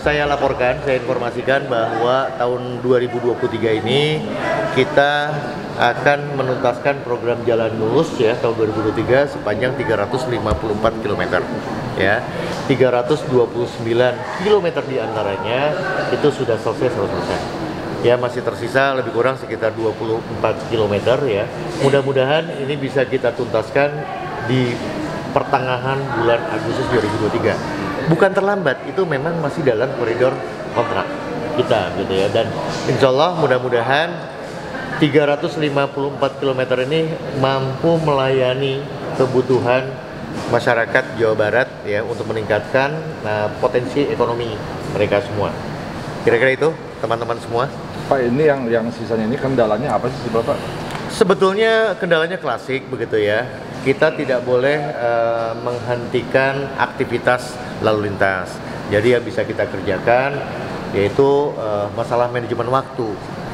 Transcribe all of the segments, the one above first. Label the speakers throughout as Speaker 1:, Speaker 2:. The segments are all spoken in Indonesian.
Speaker 1: saya laporkan, saya informasikan bahwa tahun 2023 ini kita akan menuntaskan program Jalan Lurus ya tahun 2023 sepanjang 354 km ya. 329 km diantaranya itu sudah selesai 100%. Ya, masih tersisa lebih kurang sekitar 24 km ya. Mudah-mudahan ini bisa kita tuntaskan di pertengahan bulan Agustus 2023. Bukan terlambat, itu memang masih dalam koridor kontrak kita gitu ya. Dan insya Allah mudah-mudahan 354 km ini mampu melayani kebutuhan masyarakat Jawa Barat ya untuk meningkatkan potensi ekonomi mereka semua. Kira-kira itu teman-teman semua.
Speaker 2: Pak, ini yang sisanya ini kendalanya apa sih Bapak?
Speaker 1: Sebetulnya kendalanya klasik begitu ya. Kita tidak boleh menghentikan aktivitas lalu lintas. Jadi yang bisa kita kerjakan yaitu masalah manajemen waktu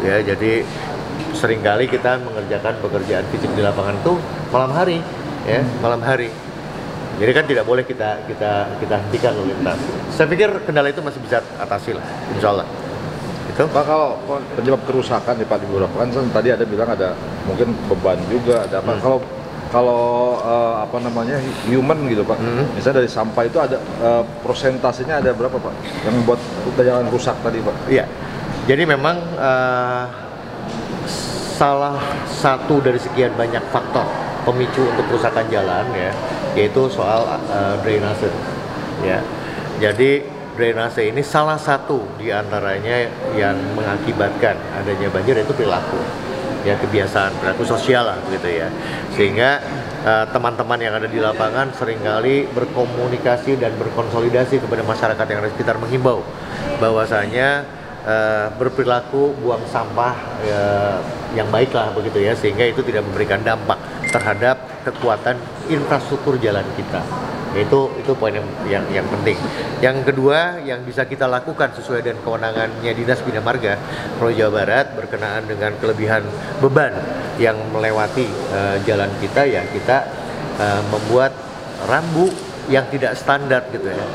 Speaker 1: ya. Jadi seringkali kita mengerjakan pekerjaan fisik di lapangan itu malam hari ya, malam hari. Jadi kan tidak boleh kita hentikan lalu lintas. Saya pikir kendala itu masih bisa atasi lah, insya Allah. Itu.
Speaker 2: Pak, kalau penyebab kerusakan ya Pak di beberapa kan tadi ada bilang ada mungkin beban juga, ada apa? Kalau apa namanya human gitu Pak, misalnya dari sampah itu ada prosentasenya ada berapa Pak yang membuat jalan rusak tadi Pak?
Speaker 1: Iya, jadi memang salah satu dari sekian banyak faktor pemicu untuk kerusakan jalan ya, yaitu soal drainase ya. Jadi drainase ini salah satu di antaranya yang mengakibatkan adanya banjir, yaitu perilaku ya, kebiasaan perilaku sosial lah gitu ya. Sehingga teman-teman yang ada di lapangan seringkali berkomunikasi dan berkonsolidasi kepada masyarakat yang ada di sekitar, menghimbau bahwasanya berperilaku buang sampah yang baiklah begitu ya, sehingga itu tidak memberikan dampak terhadap kekuatan infrastruktur jalan kita. Itu poin yang penting. Yang kedua yang bisa kita lakukan sesuai dengan kewenangannya Dinas Bina Marga Polda Jawa Barat berkenaan dengan kelebihan beban yang melewati jalan kita ya, kita membuat rambu yang tidak standar gitu ya,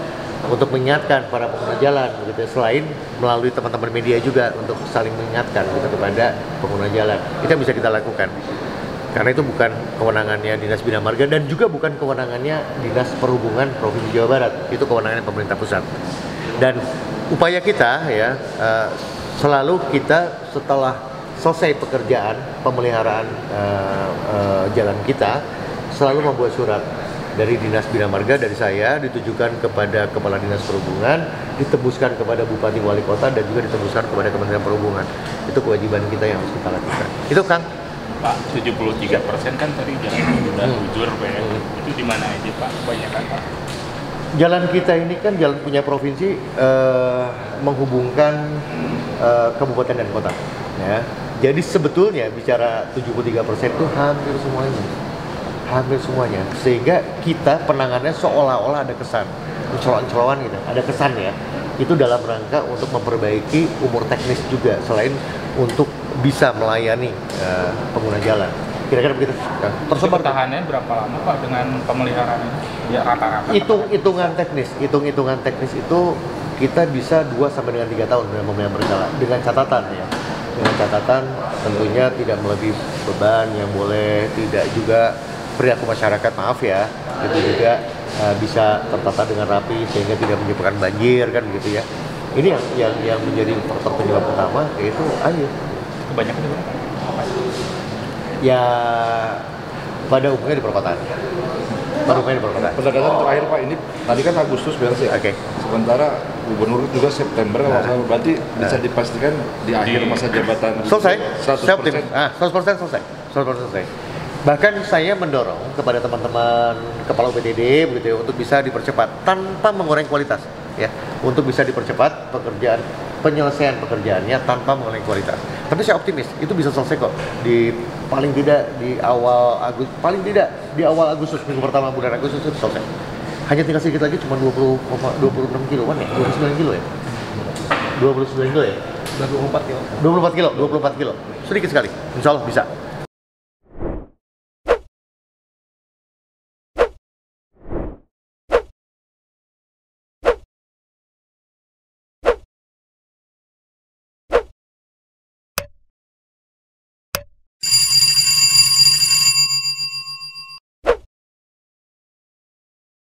Speaker 1: untuk mengingatkan para pengguna jalan gitu ya, selain melalui teman-teman media juga untuk saling mengingatkan gitu kepada pengguna jalan. Itu yang bisa kita lakukan. Karena itu bukan kewenangannya Dinas Bina Marga dan juga bukan kewenangannya Dinas Perhubungan Provinsi Jawa Barat, itu kewenangannya pemerintah pusat. Dan upaya kita ya, selalu kita setelah selesai pekerjaan pemeliharaan jalan kita, selalu membuat surat dari Dinas Bina Marga, dari saya ditujukan kepada Kepala Dinas Perhubungan, ditembuskan kepada Bupati Wali Kota, dan juga ditembuskan kepada Kementerian Perhubungan. Itu kewajiban kita yang harus kita lakukan. Itu Kang.
Speaker 3: Pak, 73% kan tadi jalan sudah bujur Pak ya. Itu di mana aja Pak kebanyakan Pak?
Speaker 1: Jalan kita ini kan jalan punya provinsi, menghubungkan kabupaten dan kota ya. Jadi sebetulnya bicara 73% itu hampir semuanya. Sehingga kita penanganannya seolah-olah ada kesan colokan gitu, ada kesan ya. Itu dalam rangka untuk memperbaiki umur teknis juga, selain untuk bisa melayani pengguna jalan. Kira-kira begitu.
Speaker 3: Tersebar tahannya berapa lama Pak dengan pemeliharaan ini? Ya rata-rata.
Speaker 1: Hitung-hitungan teknis itu kita bisa 2 sampai dengan 3 tahun dalam memelihara berkala, dengan catatan ya. Dengan catatan tentunya tidak melebihi beban yang boleh, tidak juga perilaku masyarakat, maaf ya, itu juga bisa tertata dengan rapi sehingga tidak menyebabkan banjir kan begitu ya. Ini yang menjadi faktor penyebab utama, yaitu air.
Speaker 3: Kebanyakan di mana?
Speaker 1: Ya pada umumnya di perkotaan. Pada umumnya di perkotaan.
Speaker 2: Pendekatan terakhir Pak, ini tadi kan Agustus beres ya.
Speaker 1: Oke.
Speaker 2: Sementara Gubernur juga September kalau salah, berarti bisa dipastikan di akhir masa jabatan
Speaker 1: selesai.
Speaker 2: 100%.
Speaker 1: 100% selesai. 100% selesai. Bahkan saya mendorong kepada teman-teman kepala UPTD begitu ya, untuk bisa dipercepat tanpa mengurangi kualitas ya, untuk bisa dipercepat penyelesaian pekerjaannya tanpa mengurangi kualitas. Tapi saya optimis itu bisa selesai kok di paling tidak di awal Agustus, minggu pertama bulan Agustus itu selesai. Hanya tinggal sedikit lagi, cuma 26 kiloan ya, 29 kilo ya. 29 kilo ya? 24 kilo. Sedikit sekali. Insya Allah bisa.